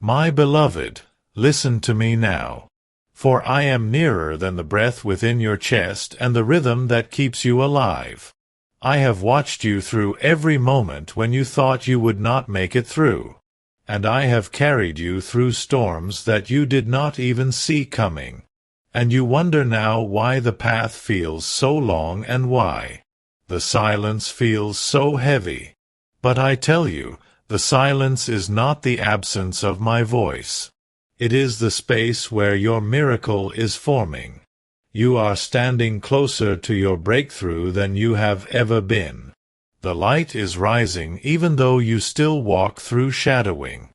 My beloved, listen to me now. For I am nearer than the breath within your chest and the rhythm that keeps you alive. I have watched you through every moment when you thought you would not make it through. And I have carried you through storms that you did not even see coming. And you wonder now why the path feels so long and why the silence feels so heavy. But I tell you, the silence is not the absence of my voice. It is the space where your miracle is forming. You are standing closer to your breakthrough than you have ever been. The light is rising even though you still walk through shadowing.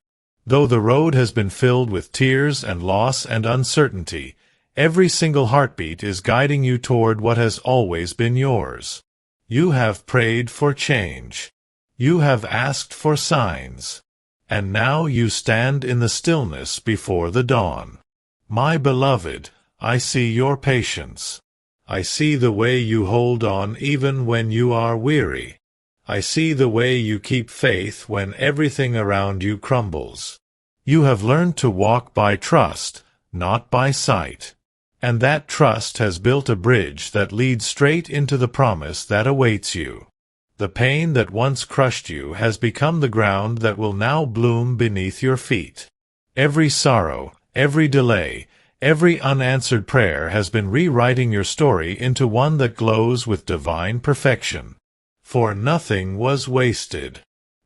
Though the road has been filled with tears and loss and uncertainty, every single heartbeat is guiding you toward what has always been yours. You have prayed for change. You have asked for signs. And now you stand in the stillness before the dawn. My beloved, I see your patience. I see the way you hold on even when you are weary. I see the way you keep faith when everything around you crumbles. You have learned to walk by trust, not by sight. And that trust has built a bridge that leads straight into the promise that awaits you. The pain that once crushed you has become the ground that will now bloom beneath your feet. Every sorrow, every delay, every unanswered prayer has been rewriting your story into one that glows with divine perfection. For nothing was wasted.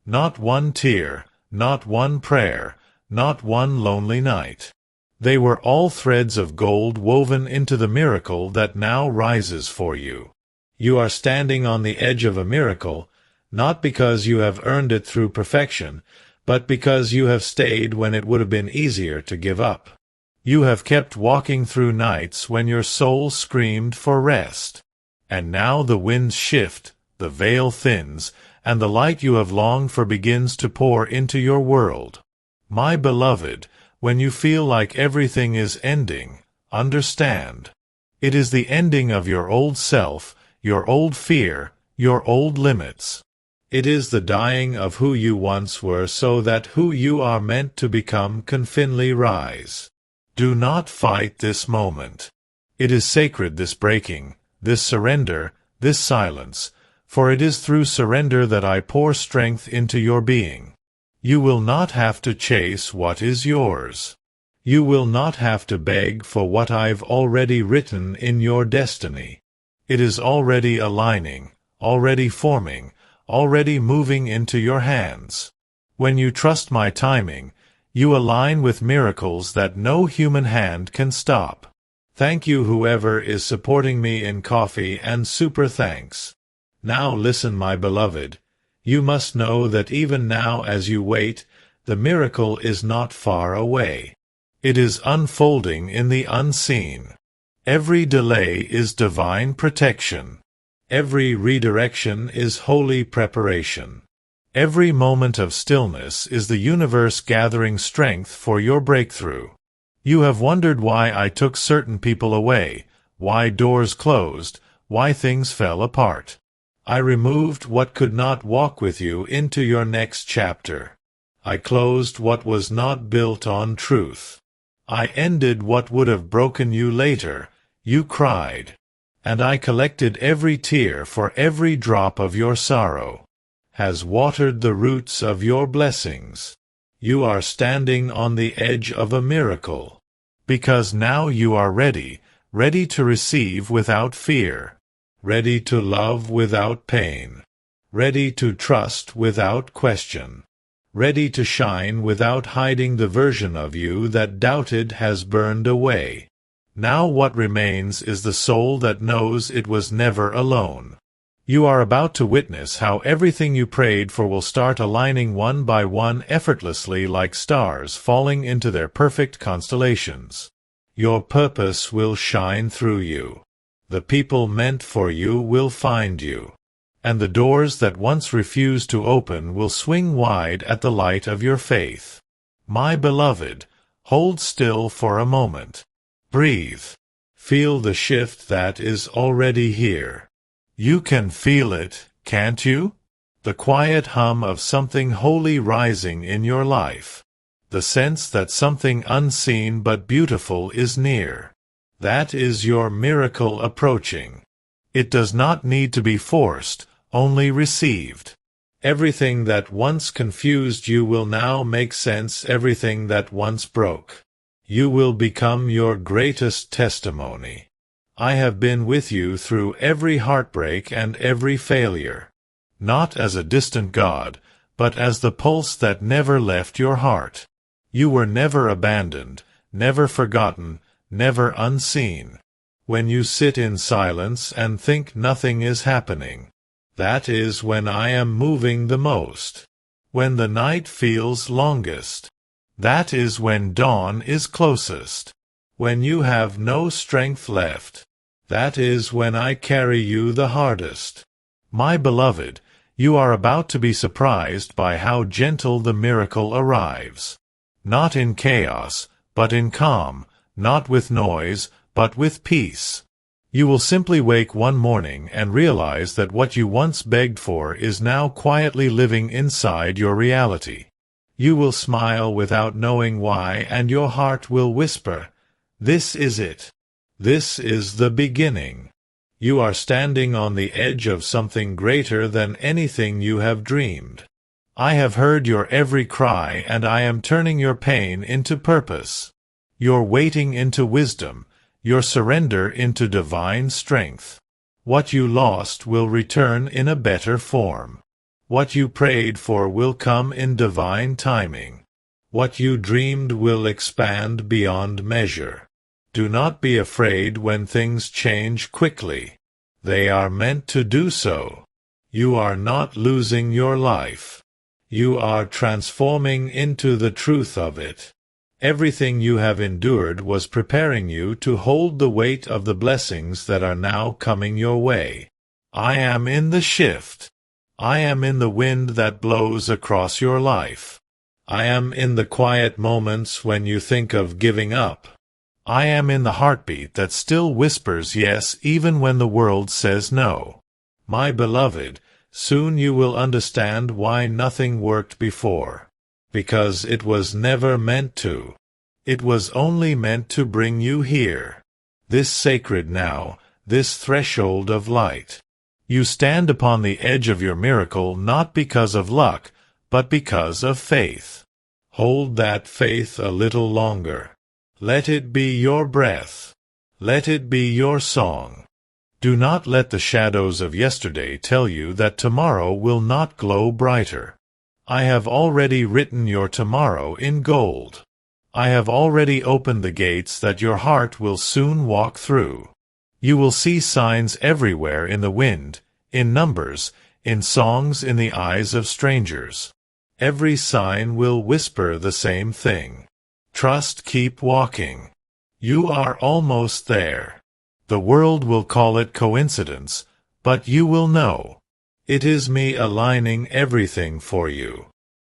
Not one tear, not one prayer, not one lonely night. They were all threads of gold woven into the miracle that now rises for you. You are standing on the edge of a miracle, not because you have earned it through perfection, but because you have stayed when it would have been easier to give up. You have kept walking through nights when your soul screamed for rest. And now the winds shift, the veil thins, and the light you have longed for begins to pour into your world. My beloved, when you feel like everything is ending, understand. It is the ending of your old self, your old fear, your old limits. It is the dying of who you once were so that who you are meant to become can finally rise. Do not fight this moment. It is sacred, this breaking, this surrender, this silence, for it is through surrender that I pour strength into your being. You will not have to chase what is yours. You will not have to beg for what I've already written in your destiny. It is already aligning, already forming, already moving into your hands. When you trust my timing, you align with miracles that no human hand can stop. Thank you whoever is supporting me in coffee and super thanks. Now listen, my beloved. You must know that even now as you wait, the miracle is not far away. It is unfolding in the unseen. Every delay is divine protection. Every redirection is holy preparation. Every moment of stillness is the universe gathering strength for your breakthrough. You have wondered why I took certain people away, why doors closed, why things fell apart. I removed what could not walk with you into your next chapter. I closed what was not built on truth. I ended what would have broken you later. You cried. And I collected every tear, for every drop of your sorrow has watered the roots of your blessings. You are standing on the edge of a miracle, because now you are ready, ready to receive without fear. Ready to love without pain, ready to trust without question, ready to shine without hiding the version of you that doubted has burned away. Now what remains is the soul that knows it was never alone. You are about to witness how everything you prayed for will start aligning one by one effortlessly like stars falling into their perfect constellations. Your purpose will shine through you. The people meant for you will find you, and the doors that once refused to open will swing wide at the light of your faith. My beloved, hold still for a moment. Breathe. Feel the shift that is already here. You can feel it, can't you? The quiet hum of something holy rising in your life. the sense that something unseen but beautiful is near. That is your miracle approaching. It does not need to be forced, only received. Everything that once confused you will now make sense. Everything that once broke. You will become your greatest testimony. I have been with you through every heartbreak and every failure. Not as a distant God, but as the pulse that never left your heart. You were never abandoned, never forgotten, never unseen. When you sit in silence and think nothing is happening, that is when I am moving the most. When the night feels longest, that is when dawn is closest. When you have no strength left, that is when I carry you the hardest. My beloved, you are about to be surprised by how gentle the miracle arrives. Not in chaos, but in calm, not with noise, but with peace. You will simply wake one morning and realize that what you once begged for is now quietly living inside your reality. You will smile without knowing why, and your heart will whisper, "This is it. This is the beginning." You are standing on the edge of something greater than anything you have dreamed. I have heard your every cry, and I am turning your pain into purpose, your waiting into wisdom, your surrender into divine strength. What you lost will return in a better form. What you prayed for will come in divine timing. What you dreamed will expand beyond measure. Do not be afraid when things change quickly. They are meant to do so. You are not losing your life. You are transforming into the truth of it. Everything you have endured was preparing you to hold the weight of the blessings that are now coming your way. I am in the shift. I am in the wind that blows across your life. I am in the quiet moments when you think of giving up. I am in the heartbeat that still whispers yes even when the world says no. My beloved, soon you will understand why nothing worked before. Because it was never meant to. It was only meant to bring you here. This sacred now, this threshold of light. You stand upon the edge of your miracle not because of luck, but because of faith. Hold that faith a little longer. Let it be your breath. Let it be your song. Do not let the shadows of yesterday tell you that tomorrow will not glow brighter. I have already written your tomorrow in gold. I have already opened the gates that your heart will soon walk through. You will see signs everywhere in the wind, in numbers, in songs in the eyes of strangers. Every sign will whisper the same thing. Trust, keep walking. You are almost there. The world will call it coincidence, but you will know. It is me aligning everything for you.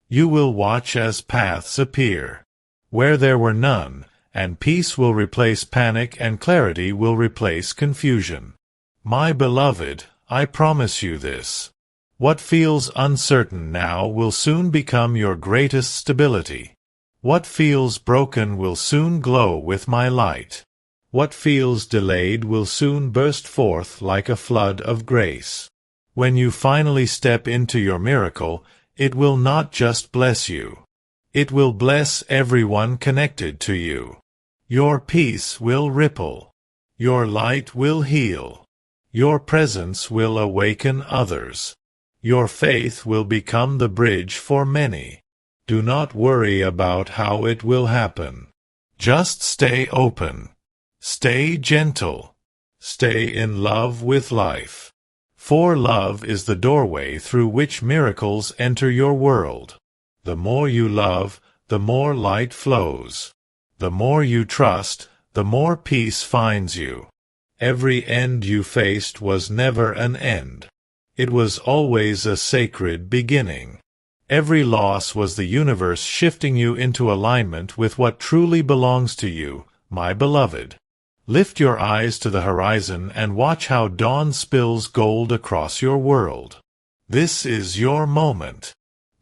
You will watch as paths appear, where there were none, and peace will replace panic and clarity will replace confusion. My beloved, I promise you this. What feels uncertain now will soon become your greatest stability. What feels broken will soon glow with my light. What feels delayed will soon burst forth like a flood of grace. When you finally step into your miracle, it will not just bless you. It will bless everyone connected to you. Your peace will ripple. Your light will heal. Your presence will awaken others. Your faith will become the bridge for many. Do not worry about how it will happen. Just stay open. Stay gentle. Stay in love with life. For love is the doorway through which miracles enter your world. The more you love, the more light flows. The more you trust, the more peace finds you. Every end you faced was never an end. It was always a sacred beginning. Every loss was the universe shifting you into alignment with what truly belongs to you, my beloved. Lift your eyes to the horizon and watch how dawn spills gold across your world. This is your moment.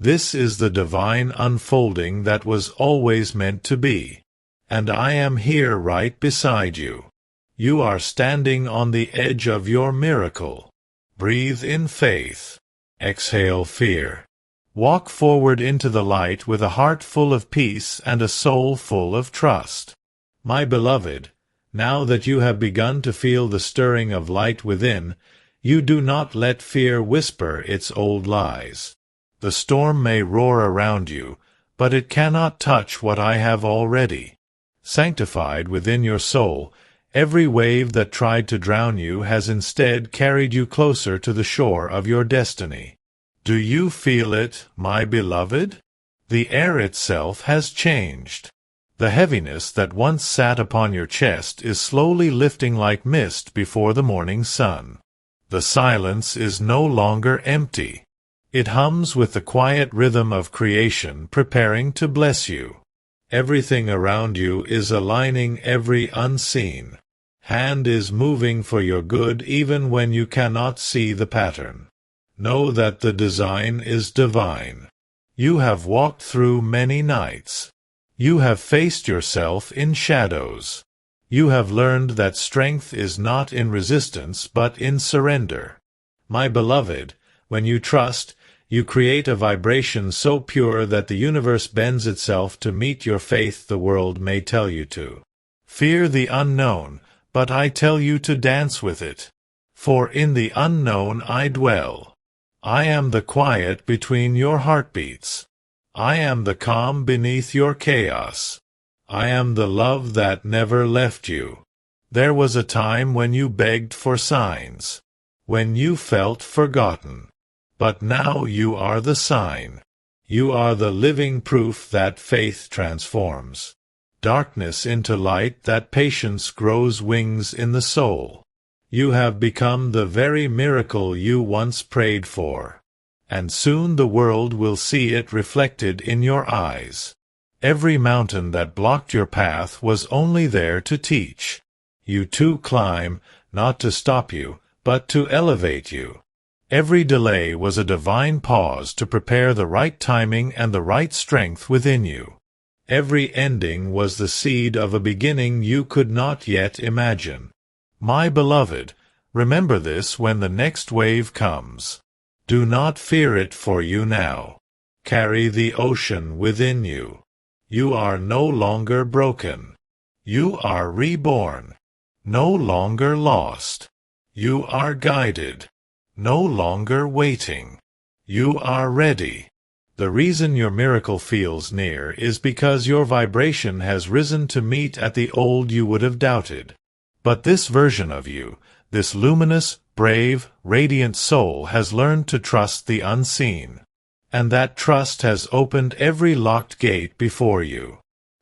This is the divine unfolding that was always meant to be. And I am here right beside you. You are standing on the edge of your miracle. Breathe in faith. Exhale fear. Walk forward into the light with a heart full of peace and a soul full of trust. My beloved, now that you have begun to feel the stirring of light within, you do not let fear whisper its old lies. The storm may roar around you, but it cannot touch what I have already. Sanctified within your soul, every wave that tried to drown you has instead carried you closer to the shore of your destiny. Do you feel it, my beloved? The air itself has changed. The heaviness that once sat upon your chest is slowly lifting like mist before the morning sun. The silence is no longer empty. It hums with the quiet rhythm of creation preparing to bless you. Everything around you is aligning every unseen hand is moving for your good even when you cannot see the pattern. Know that the design is divine. You have walked through many nights. You have faced yourself in shadows. You have learned that strength is not in resistance but in surrender. My beloved, when you trust, you create a vibration so pure that the universe bends itself to meet your faith the world may tell you to. Fear the unknown, but I tell you to dance with it. For in the unknown I dwell. I am the quiet between your heartbeats. I am the calm beneath your chaos. I am the love that never left you. There was a time when you begged for signs, when you felt forgotten. But now you are the sign. You are the living proof that faith transforms darkness into light, that patience grows wings in the soul. You have become the very miracle you once prayed for, and soon the world will see it reflected in your eyes. Every mountain that blocked your path was only there to teach. You too climb, not to stop you, but to elevate you. Every delay was a divine pause to prepare the right timing and the right strength within you. Every ending was the seed of a beginning you could not yet imagine. My beloved, remember this when the next wave comes. Do not fear it, for you now carry the ocean within you. You are no longer broken. You are reborn. No longer lost. You are guided. No longer waiting. You are ready. The reason your miracle feels near is because your vibration has risen to meet at the old you would have doubted. But this version of you, this luminous, brave, radiant soul has learned to trust the unseen. And that trust has opened every locked gate before you.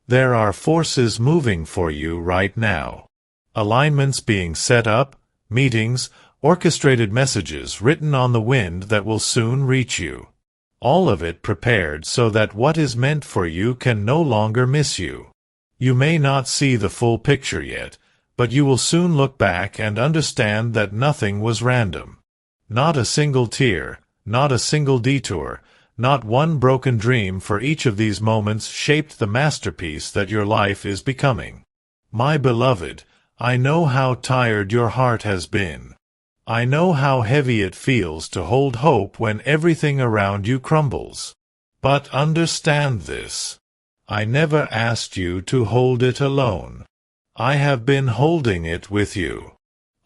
There are forces moving for you right now. Alignments being set up, meetings, orchestrated messages written on the wind that will soon reach you. All of it prepared so that what is meant for you can no longer miss you. You may not see the full picture yet, but you will soon look back and understand that nothing was random. Not a single tear, not a single detour, not one broken dream for each of these moments shaped the masterpiece that your life is becoming. My beloved, I know how tired your heart has been. I know how heavy it feels to hold hope when everything around you crumbles. But understand this. I never asked you to hold it alone. I have been holding it with you.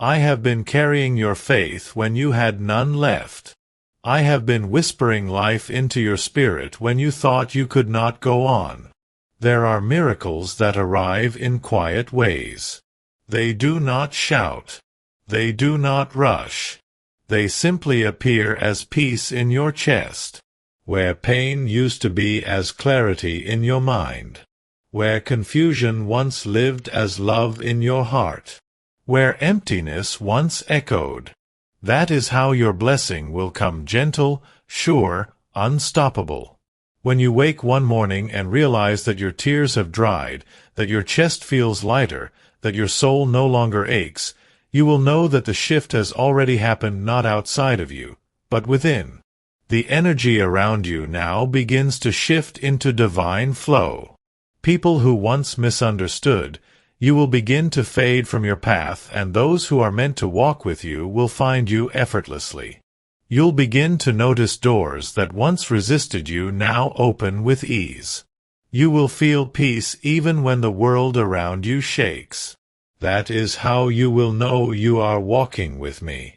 I have been carrying your faith when you had none left. I have been whispering life into your spirit when you thought you could not go on. There are miracles that arrive in quiet ways. They do not shout. They do not rush. They simply appear as peace in your chest, where pain used to be as clarity in your mind, where confusion once lived as love in your heart, where emptiness once echoed. That is how your blessing will come, gentle, sure, unstoppable. When you wake one morning and realize that your tears have dried, that your chest feels lighter, that your soul no longer aches, you will know that the shift has already happened, not outside of you, but within. The energy around you now begins to shift into divine flow. People who once misunderstood you will begin to fade from your path, and those who are meant to walk with you will find you effortlessly. You'll begin to notice doors that once resisted you now open with ease. You will feel peace even when the world around you shakes. That is how you will know you are walking with me.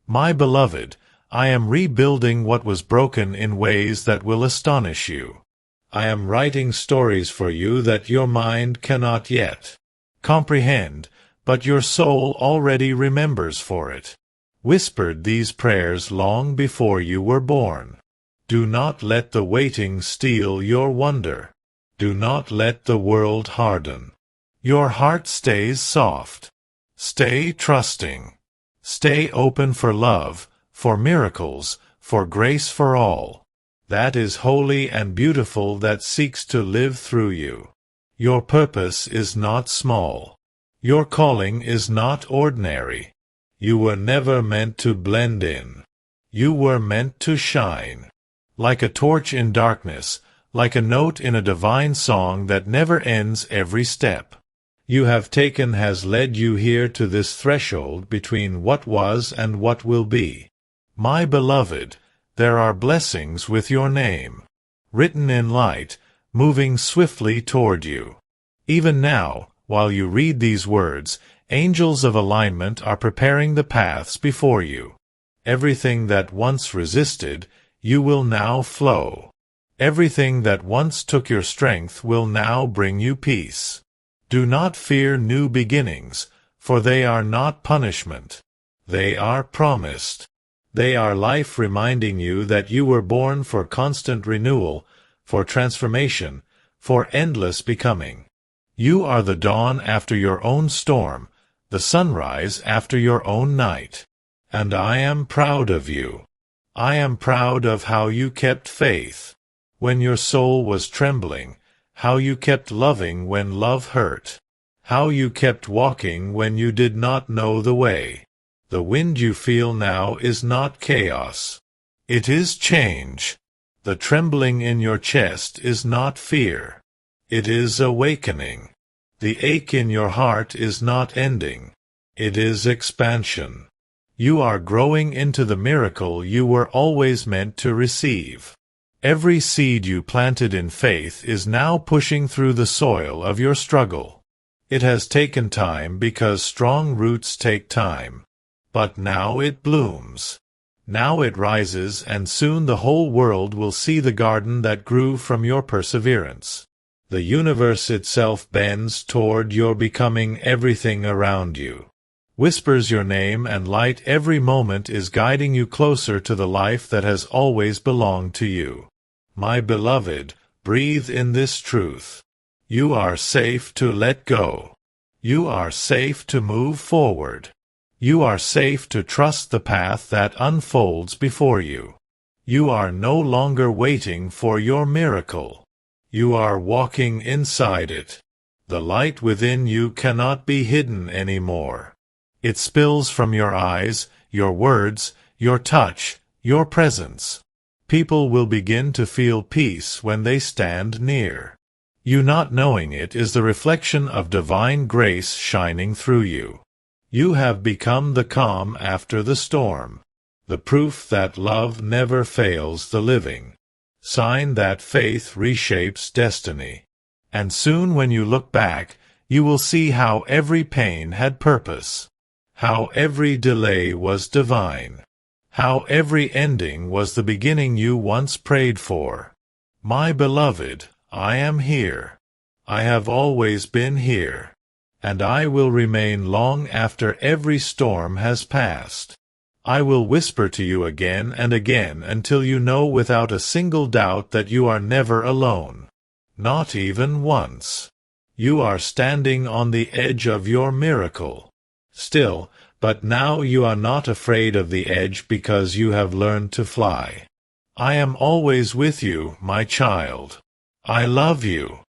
My beloved, I am rebuilding what was broken in ways that will astonish you. I am writing stories for you that your mind cannot yet comprehend, but your soul already remembers for it. Whispered these prayers long before you were born. Do not let the waiting steal your wonder. Do not let the world harden. Your heart stays soft. Stay trusting. Stay open for love, for miracles, for grace for all. That is holy and beautiful that seeks to live through you. Your purpose is not small. Your calling is not ordinary. You were never meant to blend in. You were meant to shine. Like a torch in darkness, like a note in a divine song that never ends every step. You have taken has led you here to this threshold between what was and what will be. My beloved, there are blessings with your name, written in light, moving swiftly toward you. Even now, while you read these words, angels of alignment are preparing the paths before you. Everything that once resisted, you will now flow. Everything that once took your strength will now bring you peace. Do not fear new beginnings, for they are not punishment. They are promised. They are life reminding you that you were born for constant renewal, for transformation, for endless becoming. You are the dawn after your own storm, the sunrise after your own night. And I am proud of you. I am proud of how you kept faith when your soul was trembling, how you kept loving when love hurt, how you kept walking when you did not know the way. The wind you feel now is not chaos. It is change. The trembling in your chest is not fear. It is awakening. The ache in your heart is not ending. It is expansion. You are growing into the miracle you were always meant to receive. Every seed you planted in faith is now pushing through the soil of your struggle. It has taken time because strong roots take time. But now it blooms. Now it rises, and soon the whole world will see the garden that grew from your perseverance. The universe itself bends toward your becoming everything around you. Whispers your name, and light every moment is guiding you closer to the life that has always belonged to you. My beloved, breathe in this truth. You are safe to let go. You are safe to move forward. You are safe to trust the path that unfolds before you. You are no longer waiting for your miracle. You are walking inside it. The light within you cannot be hidden anymore. It spills from your eyes, your words, your touch, your presence. People will begin to feel peace when they stand near. You not knowing it is the reflection of divine grace shining through you. You have become the calm after the storm, the proof that love never fails the living, sign that faith reshapes destiny. And soon when you look back, you will see how every pain had purpose, how every delay was divine, how every ending was the beginning you once prayed for. My beloved, I am here. I have always been here. And I will remain long after every storm has passed. I will whisper to you again and again until you know without a single doubt that you are never alone. Not even once. You are standing on the edge of your miracle. Still, but now you are not afraid of the edge because you have learned to fly. I am always with you, my child. I love you.